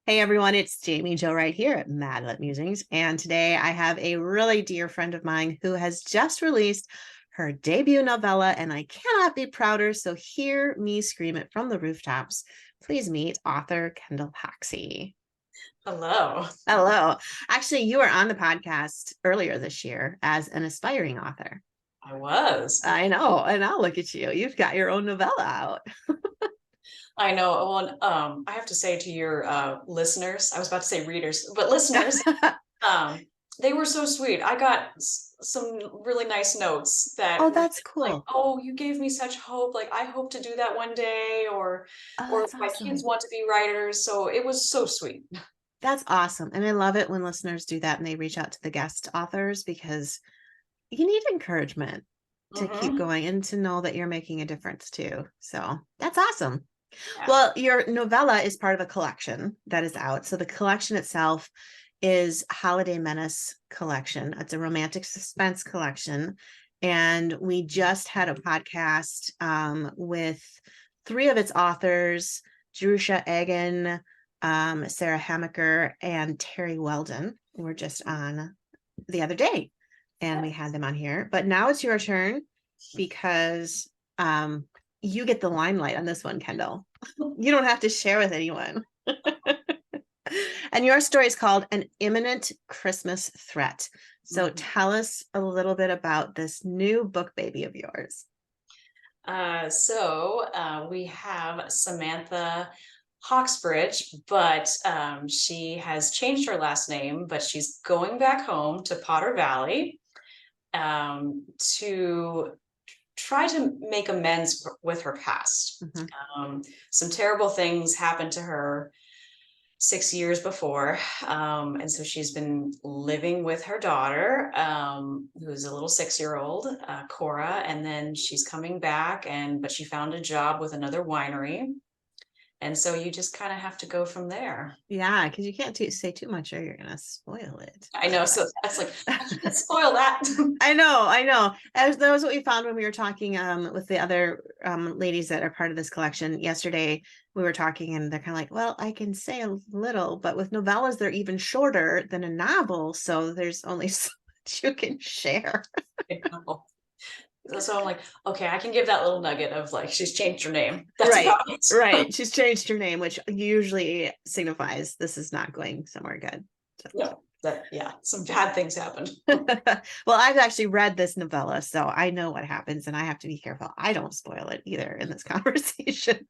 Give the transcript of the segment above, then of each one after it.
Hey everyone, it's Jaime Jo Wright here at Mad Lit Musings, and today I have a really dear friend of mine who has just released her debut novella, and I cannot be prouder, so hear me scream it from the rooftops. Please meet author Kendall Hoxsey. Hello. Hello. Actually, you were on the podcast earlier this year as an aspiring author. I was. I know, and now look at you. You've got your own novella out. I know. Well, I have to say to your listeners, I was about to say readers, but listeners, um, they were so sweet. I got some really nice notes Oh, that were that's just like, cool. "Oh, you gave me such hope. Like, I hope to do that one day," Oh, or that's my kids awesome. want to be writers. So it was so sweet. That's awesome. And I love it when listeners do that and they reach out to the guest authors because you need encouragement to keep Hmm. going and to know that you're making a difference too. So that's awesome. Yeah. Well, your novella is part of a collection that is out. So the collection itself is Holiday Menace collection. It's a romantic suspense collection. And we just had a podcast with three of its authors, Jerusha Egan, Sarah Hamaker, and Terry Weldon. We were just on the other day and we had them on here. But now it's your turn because you get the limelight on this one, Kendall. You don't have to share with anyone. And your story is called An Imminent Christmas Threat. So Mhm. tell us a little bit about this new book baby of yours. We have Samantha Hawksbridge, but she has changed her last name, but she's going back home to Potter Valley to try to make amends with her past. Mhm. Um, some terrible things happened to her 6 years before. And so she's been living with her daughter, who's a little 6 year old, Cora. And then she's coming back, but she found a job with another winery. And so you just kind of have to go from there. Yeah, because you can't say too much or you're going to spoil it. I know. So that's like, I can't spoil that. I know, I know. As that was what we found when we were talking with the other ladies that are part of this collection yesterday. We were talking and they're kind of like, well, I can say a little, but with novellas, they're even shorter than a novel. So there's only so much you can share. You know? So I'm like, okay, I can give that little nugget of like, she's changed her name. That's Right, about it. right. She's changed her name, which usually signifies this is not going somewhere good. No, yeah, some bad things happened. Well, I've actually read this novella, so I know what happens, and I have to be careful. I don't spoil it either in this conversation.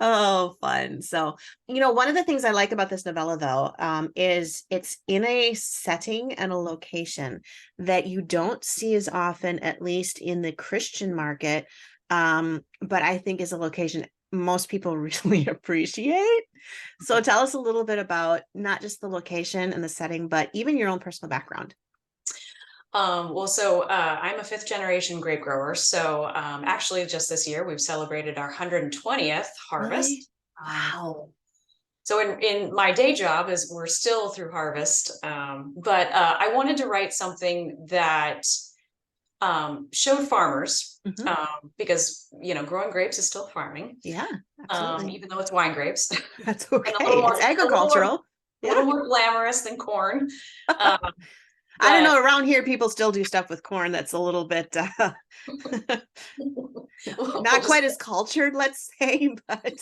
Oh, fun. So, one of the things I like about this novella, though, is it's in a setting and a location that you don't see as often, at least in the Christian market. But I think is a location most people really appreciate. So, tell us a little bit about not just the location and the setting, but even your own personal background. I'm a fifth generation grape grower. Actually, just this year, we've celebrated our 120th Really? harvest. Um, Wow. in my day job is we're still through harvest, but I wanted to write something that showed farmers, Hmm. because growing grapes is still farming, Yeah, absolutely. even though it's wine grapes, That's and okay. It's agricultural. a Yeah. little more glamorous than corn. Um, I don't but know. Around here, people still do stuff with corn that's a little bit we'll not quite just as cultured, let's say, but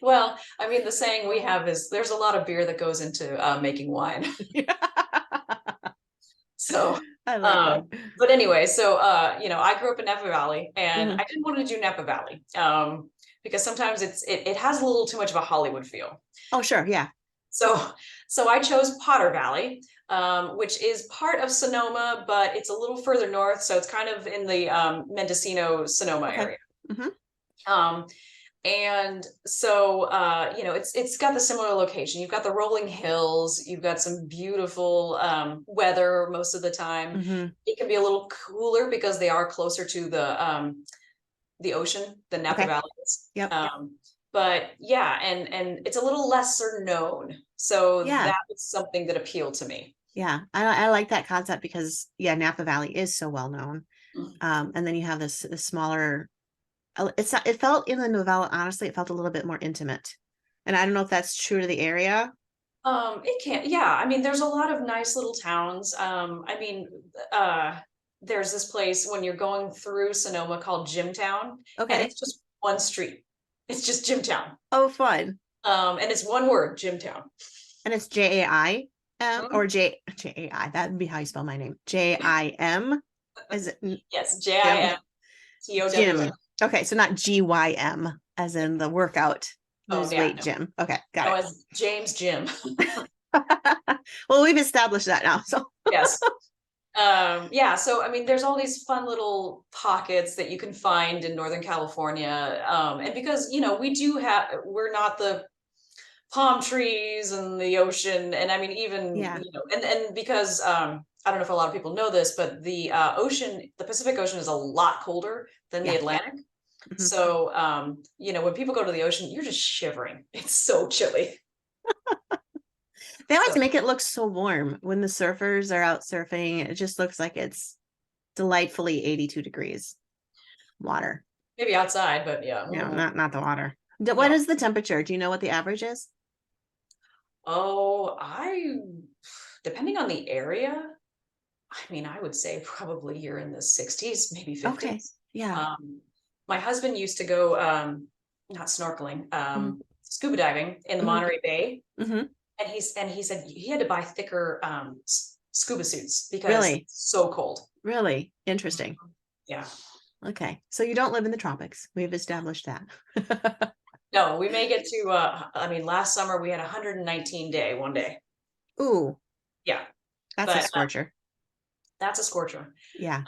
well, I mean, the saying we have is there's a lot of beer that goes into making wine. yeah. So, I like um, that. but anyway, I grew up in Napa Valley, and Mhm. I didn't want to do Napa Valley because sometimes it has a little too much of a Hollywood feel. Oh, sure. Yeah. So, so I chose Potter Valley, which is part of Sonoma, but it's a little further north. So it's kind of in the Mendocino Sonoma Okay. area. Hmm. Um, And so, it's got the similar location. You've got the rolling hills. You've got some beautiful weather most of the time. Hmm. It can be a little cooler because they are closer to the ocean than Napa Okay. Valley is. Yep. But yeah, and it's a little lesser known. So Yeah. that was something that appealed to me. Yeah. I like that concept because, yeah, Napa Valley is so well known. Mhm. And then you have this smaller it felt in the novella, honestly, it felt a little bit more intimate. And I don't know if that's true to the area. It can, yeah. I mean, there's a lot of nice little towns. I mean, uh, there's this place when you're going through Sonoma called Jimtown, and Okay. it's just one street. It's just Jimtown. Oh, fun. And it's one word, Jimtown. And it's Jaim Mhm. or Jai. That would be how you spell my name. Jim. Is it Yes, Jim? Jimtown. Jim. Okay, so not GYM as in the workout, Oh lose yeah, weight no, gym. Okay, got no, it. it's James Jim. Well, we've established that now. So Yes. Yeah, so I mean, there's all these fun little pockets that you can find in Northern California. And because, we're not the palm trees and the ocean. And I mean, even, yeah. and because, I don't know if a lot of people know this, but the Pacific Ocean is a lot colder than the Yeah. Atlantic. Mhm. So, when people go to the ocean, you're just shivering. It's so chilly. They always So make it look so warm when the surfers are out surfing. It just looks like it's delightfully 82 degrees water. maybe outside, but yeah. No, Mm, not the water. What no. is the temperature? Do you know what the average is? Oh, depending on the area, I mean, I would say probably you're in the 60s, maybe Okay. 50s. Yeah. My husband used to go, not snorkeling, Mm-hmm. scuba diving in the Monterey Bay, Mm-hmm. and he said he had to buy thicker scuba suits because Really, it's so cold. really interesting. Yeah. Okay. So you don't live in the tropics. We've established that. No, we may get to. I mean, last summer we had 119 day one day. Ooh, Yeah, that's a but scorcher. that's a scorcher. Yeah.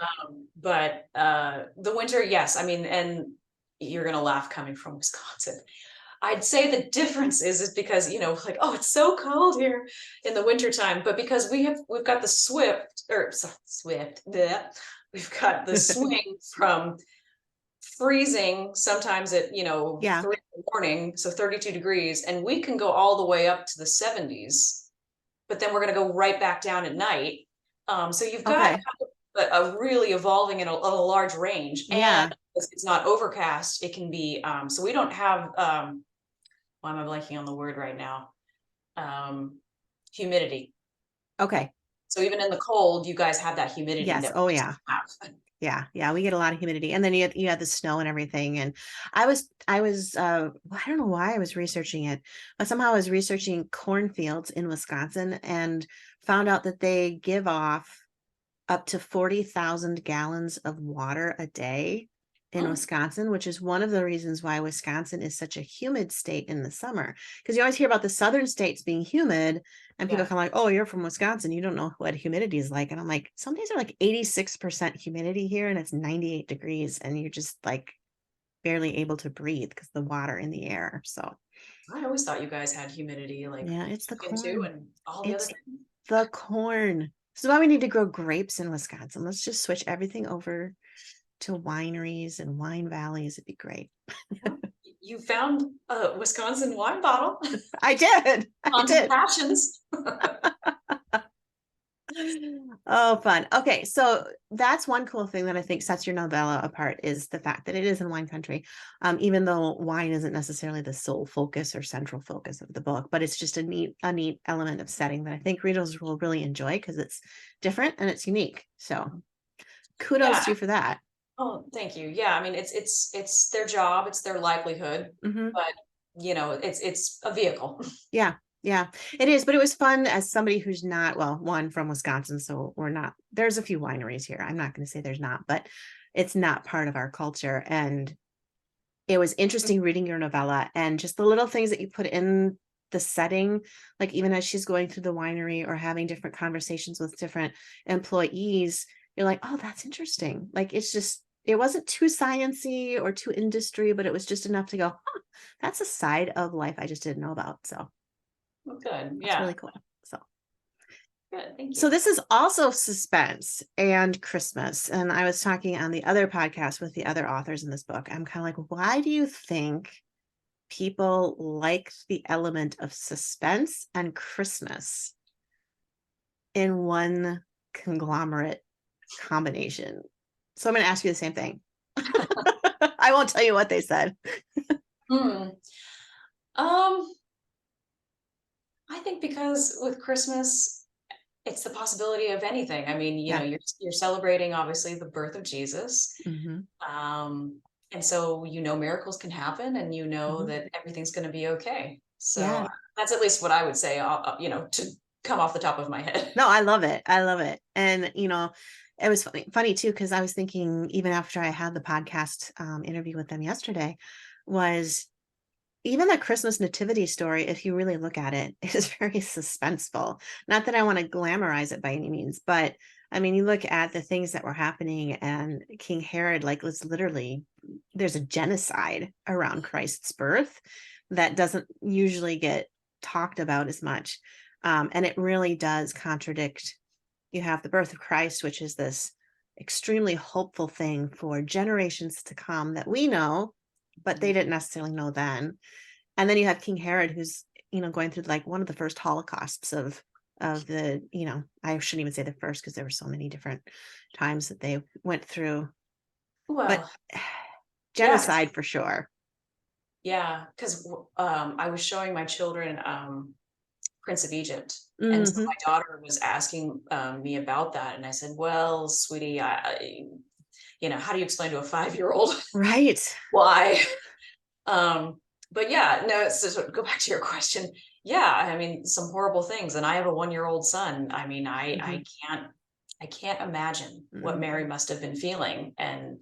But the winter, yes. I mean, and you're gonna laugh coming from Wisconsin. I'd say the difference is because, like, oh, it's so cold here in the wintertime, but because we've got the Swift, bleh, we've got the swing from freezing sometimes at, Yeah. 3 in the morning, so 32 degrees, and we can go all the way up to the 70s, but then we're gonna go right back down at night. So you've got Okay. a really evolving in a large range, and Yeah. it's not overcast. It can be so we don't have why am I blanking on the word right now? Um, humidity. Okay. So even in the cold, you guys have that humidity Yes. that Oh, we yeah. don't have. Yeah. Yeah. We get a lot of humidity. And then you had the snow and everything. And I don't know why I was researching it, but somehow I was researching cornfields in Wisconsin and found out that they give off up to 40,000 gallons of water a day in Hmm. Wisconsin, which is one of the reasons why Wisconsin is such a humid state in the summer. Because you always hear about the southern states being humid, and people Yeah, kind of like, oh, you're from Wisconsin. You don't know what humidity is like. And I'm like, some days are like 86% humidity here, and it's 98 degrees, and you're just like barely able to breathe because the water in the air. So, I always thought you guys had humidity like yeah, it's the into corn. and all the other It's things. the corn. This is why we need to grow grapes in Wisconsin. Let's just switch everything over to wineries and wine valleys. It'd be great. Well, you found a Wisconsin wine bottle I did. I on did. Passions. Oh, fun. Okay, so that's one cool thing that I think sets your novella apart is the fact that it is in wine country. Even though wine isn't necessarily the sole focus or central focus of the book, but it's just a neat element of setting that I think readers will really enjoy because it's different and it's unique. So kudos Yeah. to you for that. Oh, thank you. Yeah, I mean, it's their job, it's their livelihood, Hmm. but it's a vehicle. Yeah, yeah, it is. But it was fun as somebody who's not, well, one from Wisconsin. So we're not, there's a few wineries here. I'm not going to say there's not, but it's not part of our culture. And it was interesting reading your novella and just the little things that you put in the setting, like even as she's going through the winery or having different conversations with different employees, you're like, oh, that's interesting. Like it wasn't too sciency or too industry, but it was just enough to go, huh, that's a side of life I just didn't know about. So Oh, good. that's Yeah. really cool. So Good. Thank so you. this is also suspense and Christmas. And I was talking on the other podcast with the other authors in this book. I'm kind of like, why do you think people like the element of suspense and Christmas in one conglomerate combination? So I'm going to ask you the same thing. I won't tell you what they said. Hmm. Um, I think because with Christmas, it's the possibility of anything. I mean, Yeah. you're celebrating obviously the birth of Jesus. Hmm. Um, and so miracles can happen, and Hmm. that everything's going to be okay. Yeah. So that's at least what I would say, to come off the top of my head. No, I love it. I love it. And it was funny too, because I was thinking even after I had the podcast interview with them yesterday, was even the Christmas nativity story, if you really look at it, is very suspenseful. Not that I want to glamorize it by any means, but I mean, you look at the things that were happening, and King Herod, like, was literally, there's a genocide around Christ's birth that doesn't usually get talked about as much. And it really does contradict. You have the birth of Christ, which is this extremely hopeful thing for generations to come that we know, but they didn't necessarily know then. And then you have King Herod, who's going through like one of the first holocausts of the, I shouldn't even say the first, because there were so many different times that they went through, but Well, yeah, genocide for sure. yeah, because I was showing my children Prince of Egypt. And so Hmm. my daughter was asking me about that. And I said, well, sweetie, how do you explain to a 5-year-old Right. why? Um, but yeah, no, so go back to your question. Yeah, I mean, some horrible things. And I have a 1-year-old son. I mean, Hmm. I can't imagine what Hmm. Mary must have been feeling and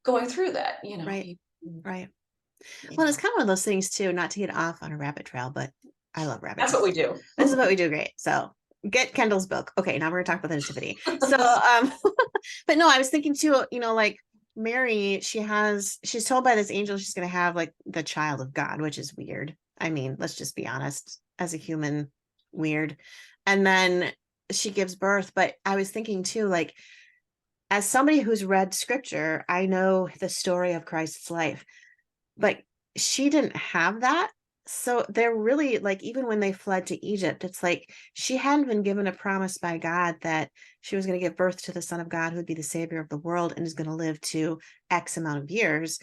going through that, Right. Right. you Well, it's know, kind of one of those things too, not to get off on a rabbit trail, but I love rabbit that's what trails. we do. This is what we do great. So get Kendall's book. Okay, now we're gonna talk about the nativity. So but no, I was thinking too, like Mary, she's told by this angel she's gonna have like the child of God, which is weird. I mean, let's just be honest, as a human, weird. And then she gives birth. But I was thinking too, like, as somebody who's read scripture, I know the story of Christ's life, but she didn't have that. So they're really like, even when they fled to Egypt, it's like she hadn't been given a promise by God that she was going to give birth to the Son of God, who would be the savior of the world and is going to live to X amount of years.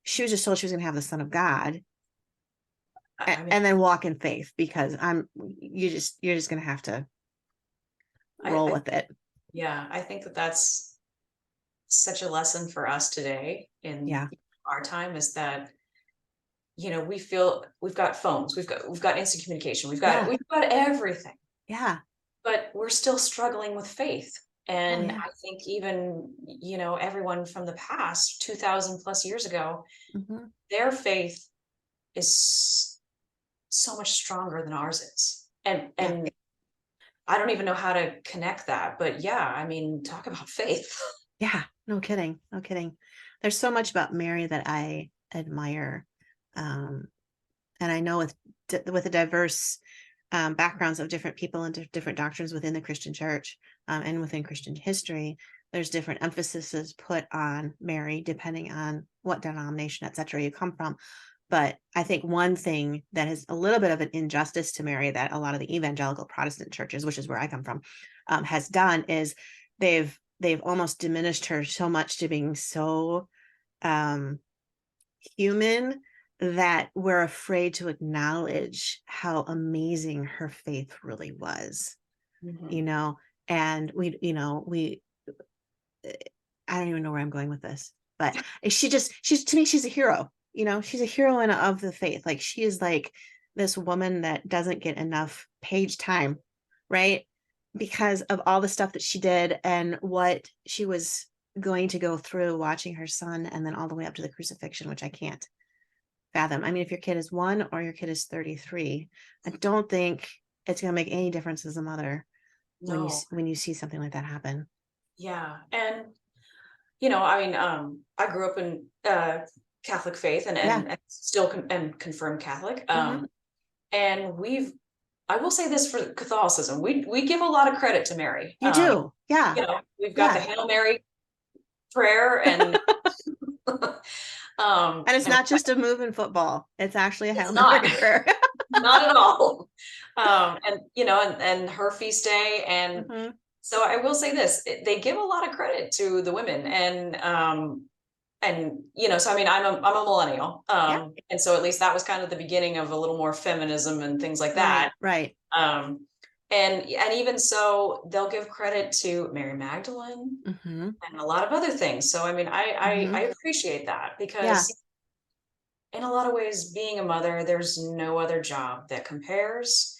She was just told she was going to have the Son of God, I mean, and then walk in faith, because you're just going to have to roll I with it. yeah, I think that that's such a lesson for us today in Yeah. our time, is that we feel we've got phones, we've got instant communication, Yeah. we've got everything, Yeah. but we're still struggling with faith. Oh, And yeah. I think even everyone from the past 2000 plus years ago, Hmm. their faith is so much stronger than ours is. and Yeah. and I don't even know how to connect that, but yeah, I mean, talk about faith. Yeah. No kidding. No kidding. There's so much about Mary that I admire. Um, and I know with the diverse backgrounds of different people and different doctrines within the Christian church, and within Christian history, there's different emphases put on Mary depending on what denomination, etc., you come from. But I think one thing that is a little bit of an injustice to Mary that a lot of the evangelical Protestant churches, which is where I come from, has done, is they've almost diminished her so much to being so um, human, that we're afraid to acknowledge how amazing her faith really was, you Mhm. know, and we I don't even know where I'm going with this, but she's to me, she's a hero, she's a heroine of the faith. Like, she is like this woman that doesn't get enough page time, right? Because of all the stuff that she did and what she was going to go through watching her son, and then all the way up to the crucifixion, which I can't fathom. I mean, if your kid is 1 or your kid is 33, I don't think it's going to make any difference as a mother when No. when you see something like that happen. Yeah. And I mean, I grew up in Catholic faith, and Yeah. still and confirmed Catholic. Hmm. And I will say this for Catholicism, we give a lot of credit to Mary. You do. Yeah. We've got the Yeah. Hail Mary prayer, and And it's and not just a move in football. It's actually a Hail it's not Mary prayer. not at all. And and her feast day, and Hmm. so I will say this: they give a lot of credit to the women, and and so I mean, I'm a millennial, Yeah. and so at least that was kind of the beginning of a little more feminism and things like Right. that. Right. Um, and even so, they'll give credit to Mary Magdalene Mm-hmm. and a lot of other things. So I mean, I Mm-hmm. appreciate that Yeah. because in a lot of ways, being a mother, there's no other job that compares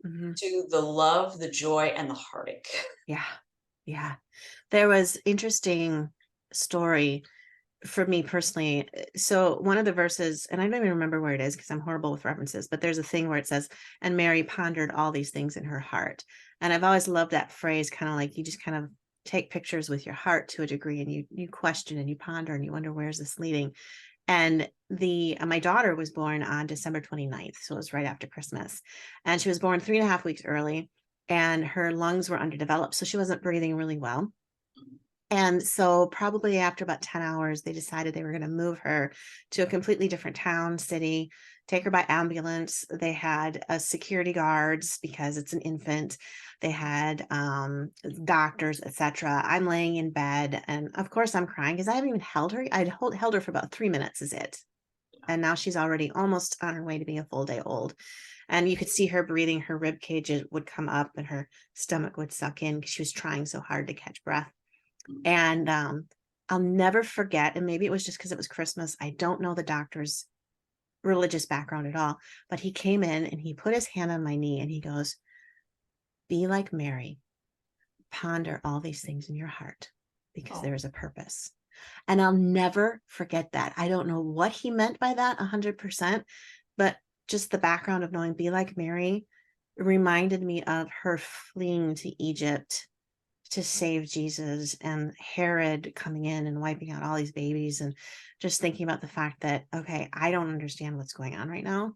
Mm-hmm. to the love, the joy, and the heartache. Yeah. Yeah. There was interesting story for me personally. So one of the verses, and I don't even remember where it is because I'm horrible with references, but there's a thing where it says, and Mary pondered all these things in her heart. And I've always loved that phrase, kind of like you just kind of take pictures with your heart to a degree, and you question and you ponder and you wonder, where's this leading? And the my daughter was born on December 29th, so it was right after Christmas. And she was born 3.5 weeks early, and her lungs were underdeveloped, so she wasn't breathing really well. And so probably after about 10 hours, they decided they were going to move her to a completely different town, city, take her by ambulance. They had security guards because it's an infant. They had doctors, etc. I'm laying in bed, and of course I'm crying because I haven't even held her. Held her for about 3 minutes is it. And now she's already almost on her way to being a full day old. And you could see her breathing, her rib cage would come up and her stomach would suck in because she was trying so hard to catch breath. And I'll never forget, and maybe it was just because it was Christmas. I don't know the doctor's religious background at all, but he came in and he put his hand on my knee and he goes, "Be like Mary, ponder all these things in your heart because Oh, there is a purpose." And I'll never forget that. I don't know what he meant by that 100%, but just the background of knowing be like Mary reminded me of her fleeing to Egypt to save Jesus and Herod coming in and wiping out all these babies, and just thinking about the fact that, okay, I don't understand what's going on right now,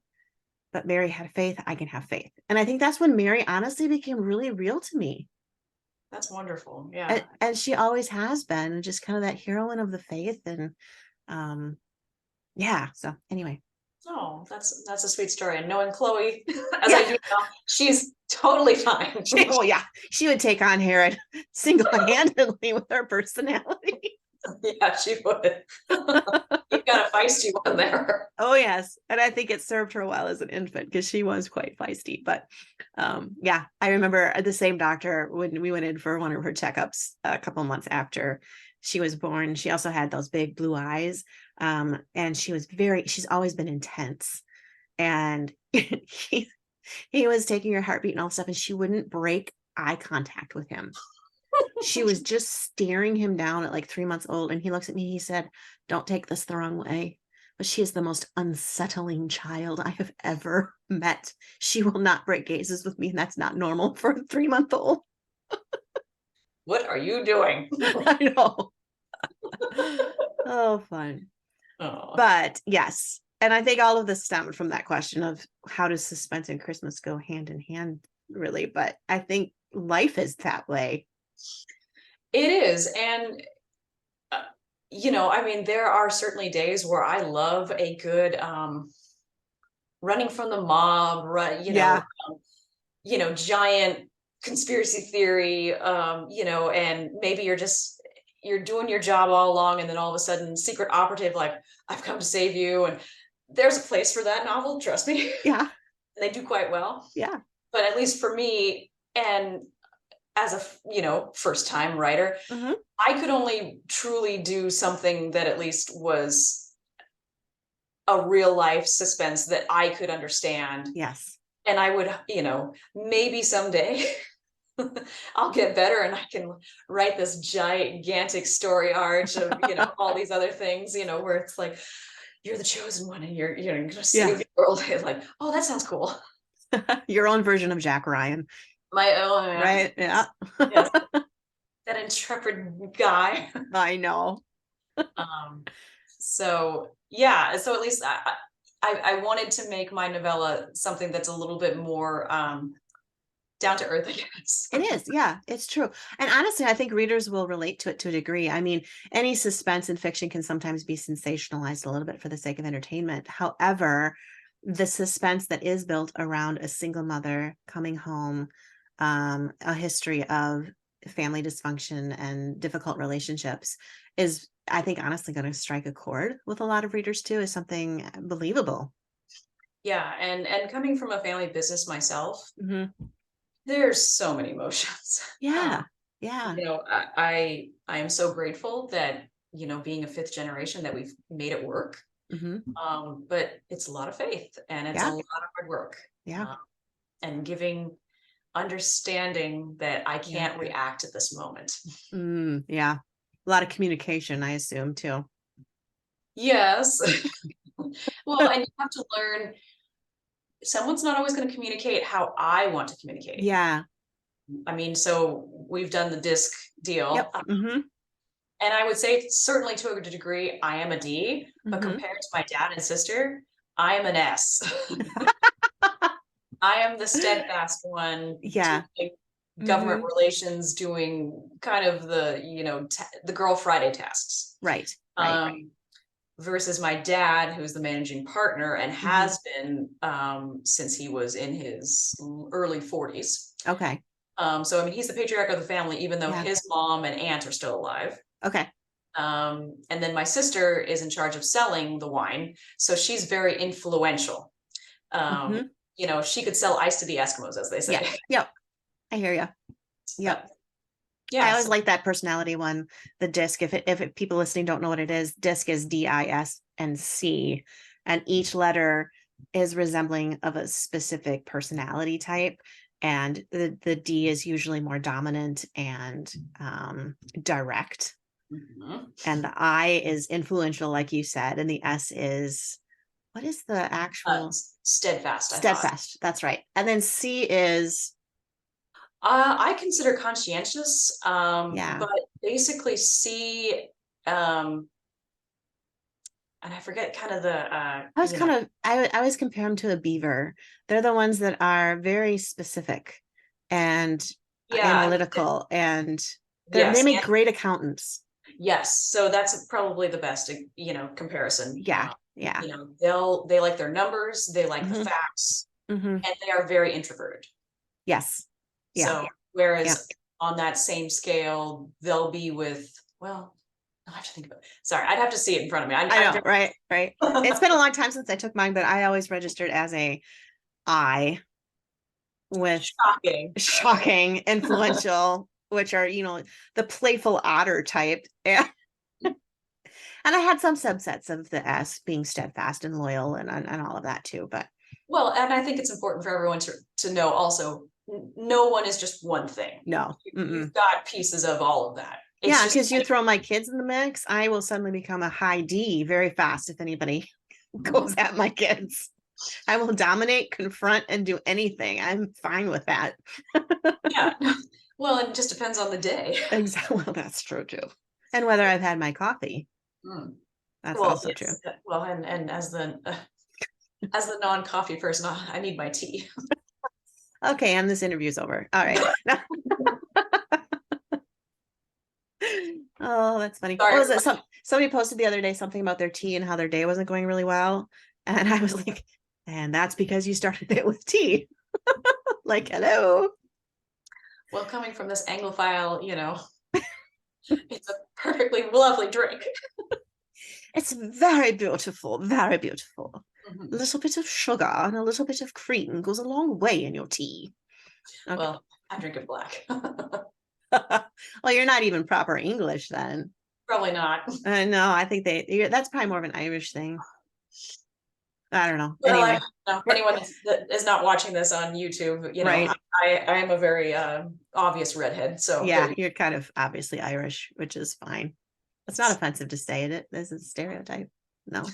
but Mary had faith. I can have faith. And I think that's when Mary honestly became really real to me. that's wonderful. Yeah. And she always has been just kind of that heroine of the faith. And um, yeah. So anyway, Oh, that's a sweet story. And knowing Chloe, as I yeah. do now, she's totally fine. Oh yeah, she would take on Herod single-handedly with her personality. Yeah, she would. You've got a feisty one there. Oh yes, and I think it served her well as an infant because she was quite feisty. But yeah, I remember the same doctor when we went in for one of her checkups a couple months after she was born. She also had those big blue eyes, and she's always been intense. And he was taking her heartbeat and all stuff, and she wouldn't break eye contact with him. She was just staring him down at like 3 months old. And he looks at me, he said, "Don't take this the wrong way, but she is the most unsettling child I have ever met. She will not break gazes with me, and that's not normal for a 3-month-old." What are you doing? I know. Oh, fun. Oh, But yes. And I think all of this stemmed from that question of how does suspense and Christmas go hand in hand, really? But I think life is that way. it is. And, uh, I mean, there are certainly days where I love a good running from the mob, Yeah. giant conspiracy theory, and maybe you're doing your job all along, and then all of a sudden, secret operative, like, I've come to save you. And there's a place for that novel, trust me. Yeah. They do quite well. Yeah. But at least for me, and as a first time writer, Hmm. I could only truly do something that at least was a real life suspense that I could understand. Yes. And I would, maybe someday I'll get better and I can write this gigantic story arch of, all these other things, where it's like, you're the chosen one and you're gonna Yeah. save the world. It's like, oh, that sounds cool. Your own version of Jack Ryan, My oh yeah. right? Yeah. Yes, that intrepid guy. I know. So yeah, so at least I wanted to make my novella something that's a little bit more down to earth, I guess. It is. Yeah, it's true. And honestly, I think readers will relate to it to a degree. I mean, any suspense in fiction can sometimes be sensationalized a little bit for the sake of entertainment. However, the suspense that is built around a single mother coming home, a history of family dysfunction and difficult relationships, is, I think, honestly going to strike a chord with a lot of readers too, is something believable. Yeah, and coming from a family business myself, Hmm. there's so many emotions. Yeah. Yeah. I am so grateful that, being a fifth generation, that we've made it work. Hmm. But it's a lot of faith and it's a Yeah. lot of hard work. Yeah. And giving understanding that I Yeah. can't react at this moment. Yeah. A lot of communication, I assume, too. Yes. Well, and you have to learn, someone's not always going to communicate how I want to communicate. Yeah. I mean, so we've done the disc deal. Yep. Hmm. And I would say certainly to a degree, I am a D, but Hmm. compared to my dad and sister, I am an S. I am the steadfast one Yeah. doing government Hmm. relations, doing kind of the, the girl Friday tasks. Right. Right. Um, versus my dad, who's the managing partner and Hmm. has been since he was in his early 40s. Okay. So I mean, he's the patriarch of the family, even though Yeah. his mom and aunt are still alive. Okay. And then my sister is in charge of selling the wine, so she's very influential. Um, Hmm. she could sell ice to the Eskimos, as they Yeah. say. Yep. I hear you. Yep. But I yeah, always so like that personality one. The disc. If people listening don't know what it is, disc is DIS and C, and each letter is resembling of a specific personality type. And the D is usually more dominant and direct, mhm. and the I is influential, like you said, and the S is, what is the actual? Steadfast, I thought. Steadfast. That's right. And then C is, I consider conscientious, yeah. but basically C, and I forget kind of the, I always compare them to a beaver. They're the ones that are very specific and yeah, analytical, and they yes, make and great accountants. yes. So that's probably the best, comparison. Yeah. Yeah. They like their numbers, they like the Hmm. facts, Hmm. and they are very introverted. Yes. Yeah. So Yeah. whereas on that same scale, they'll be with, well, I have to think about it. Sorry, I'd have to see it in front of me. I I'm know. very Right. Right. It's been a long time since I took mine, but I always registered as a I, with shocking. shocking, influential, which are, the playful otter type. And I had some subsets of the S, being steadfast and loyal, and all of that too. But Well, and I think it's important for everyone to know also, no one is just one thing. no. You've Mm-mm. got pieces of all of that. It's Yeah, just because you throw my kids in the mix, I will suddenly become a high D very fast if anybody goes at my kids. I will dominate, confront, and do anything. I'm fine with that. yeah. Well, it just depends on the day. Exactly. Well, that's true too. And whether I've had my coffee, Mm. that's Well, also true. yes. Well, and as the non-coffee person, I need my tea. Okay, and this interview's over. All right. Oh, that's funny. What Sorry. was it? Somebody posted the other day something about their tea and how their day wasn't going really well. And I was like, and that's because you started it with tea. Like, hello. Well, coming from this Anglophile, it's a perfectly lovely drink. It's very beautiful, very beautiful. Mhm. A little bit of sugar and a little bit of cream goes a long way in your tea. Okay. Well, I drink it black. Well, you're not even proper English then. Probably not. No, I think that's probably more of an Irish thing. I don't know. Well, Anyway, anyone that is not watching this on YouTube, right. I am a very obvious redhead. So Yeah, there. you're kind of obviously Irish, which is fine. It's not offensive to say it. This is a stereotype. No,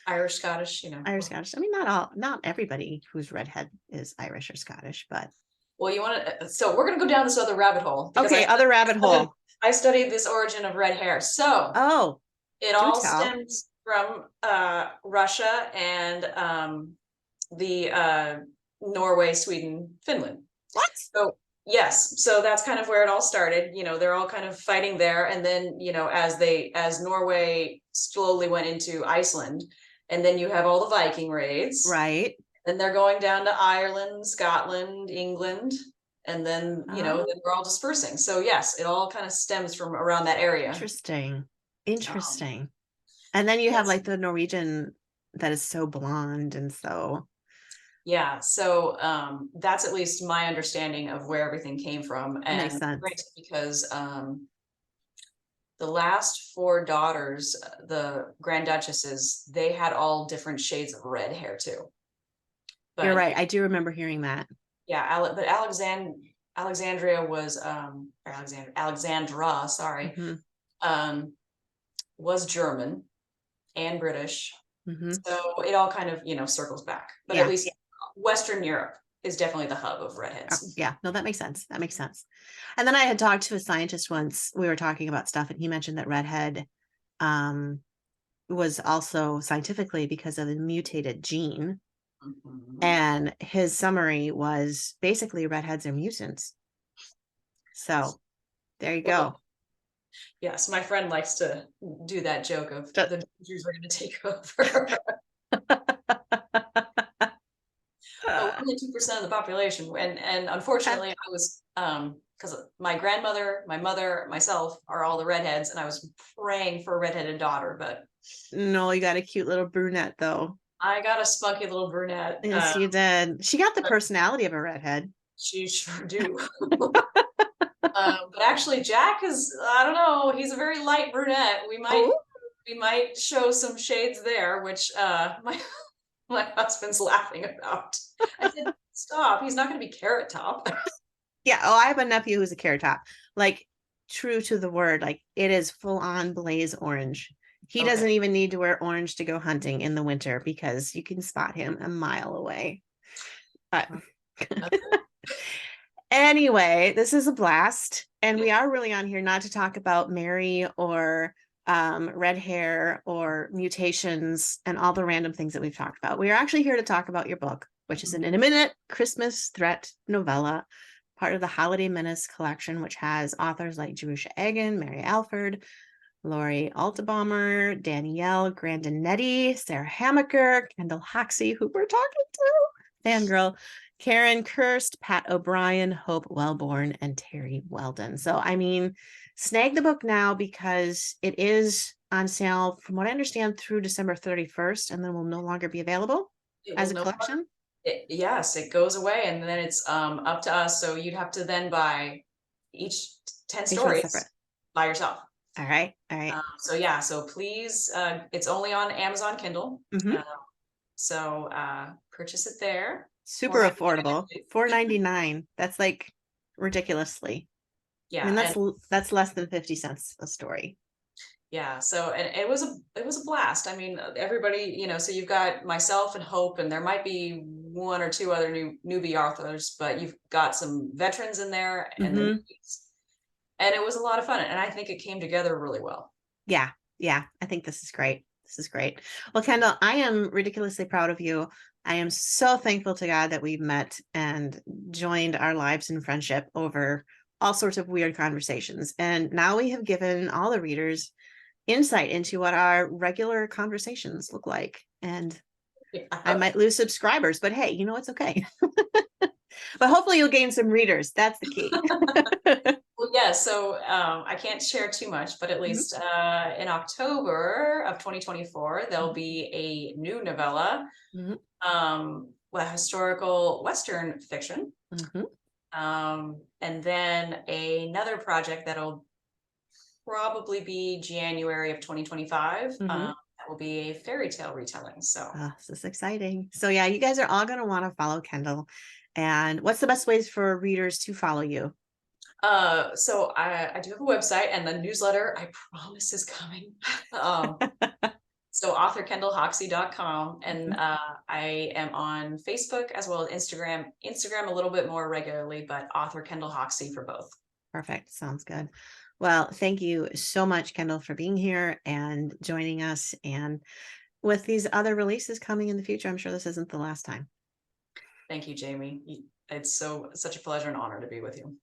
Irish, Scottish, Irish, Scottish. I mean, not everybody who's redhead is Irish or Scottish, but Well, you want to. So we're gonna go down this other rabbit hole because okay, other rabbit hole. I studied this origin of red hair. So Oh, it do all tell. stems from Russia and the Norway, Sweden, Finland. What? So yes, so that's kind of where it all started. They're all kind of fighting there, and then as Norway slowly went into Iceland, and then you have all the Viking raids. Right. Then they're going down to Ireland, Scotland, England, and then Oh, then we're all dispersing. So yes, it all kind of stems from around that area. interesting. Interesting. And then you have Yes. like the Norwegian that is so blonde and so Yeah, so that's at least my understanding of where everything came from. that makes And sense. granted, because the last four daughters, the Grand Duchesses, they had all different shades of red hair too. You're But right. I do remember hearing that. yeah, Alexandria was or Alexandra, sorry, Hmm. um, was German and British. Hmm. So it all kind of, circles back. But at Yeah. least Western Europe is definitely the hub of Oh, redheads. yeah. No, that makes sense. That makes sense. And then I had talked to a scientist once. We were talking about stuff, and he mentioned that redhead um, was also scientifically because of a mutated gene. Mhm. And his summary was basically redheads are mutants. So there you Well, go. yes, my friend likes to do that joke of Ju- the Jews are going to take over. But we're only 2% of the population, and unfortunately, I was because my grandmother, my mother, myself are all the redheads, and I was praying for a redheaded daughter, but No, you got a cute little brunette though. I got a spunky little brunette. Yes, you did. She got the personality of a redhead. She sure do. But actually, Jack is, I don't know, he's a very light brunette. Oh, We might show some shades there, which my husband's laughing about. I said, stop, he's not gonna be carrot top. yeah. Oh, I have a nephew who's a carrot top. Like true to the word. Like it is full on blaze orange. He Okay. doesn't even need to wear orange to go hunting in the winter because you can spot him a mile away. But anyway, this is a blast. And we are really on here not to talk about Mary or red hair or mutations and all the random things that we've talked about. We are actually here to talk about your book, which is an imminent Christmas threat novella, part of the Holiday Menace collection, which has authors like Jerusha Egan, Mary Alford, Laurie Altabaumer, Danielle Grandinetti, Sarah Hamaker, Kendall Hoxsey, who we're talking to, Fangirl, Karen Kirst, Pat O'Brien, Hope Wellborn, and Terry Weldon. So, I mean, snag the book now because it is on sale, from what I understand, through December 31st, and then will no longer be available It as will a no collection. yes, it goes away, and then it's up to us. So you'd have to then buy each 10 Each one separate. stories by yourself. All right. All right. So yeah, so please, it's only on Amazon Kindle. Mm-hmm. So purchase it there. Super 4.99, I affordable. believe. $4.99. That's like ridiculously. I Yeah, mean, and that's less than 50 cents a story. yeah, so and it was a blast. I mean, everybody, so you've got myself and Hope, and there might be one or two other newbie authors, but you've got some veterans in there and the Mm-hmm. newbies. And it was a lot of fun, and I think it came together really well. Yeah. Yeah. I think this is great. This is great. Well, Kendall, I am ridiculously proud of you. I am so thankful to God that we've met and joined our lives in friendship over all sorts of weird conversations. And now we have given all the readers insight into what our regular conversations look like. And I Yeah. might lose subscribers, but hey, it's okay. But hopefully you'll gain some readers. That's the key. Well, yeah, so I can't share too much, but at Mhm, least in October of 2024, there'll mhm, be a new novella, mhm, historical Western fiction, mhm, and then another project that'll probably be January of 2025. mhm. That will be a fairy tale retelling. So, Oh, this is exciting. So yeah, you guys are all going to want to follow Kendall. And what's the best ways for readers to follow you? so I do have a website, and the newsletter, I promise, is coming. um, So authorkendallhoxsey.com, and Mhm. I am on Facebook as well as Instagram. Instagram a little bit more regularly, but Author Kendall Hoxsey for both. Perfect. Sounds good. Well, thank you so much, Kendall, for being here and joining us. And with these other releases coming in the future, I'm sure this isn't the last time. Thank you, Jamie. It's such a pleasure and honor to be with you.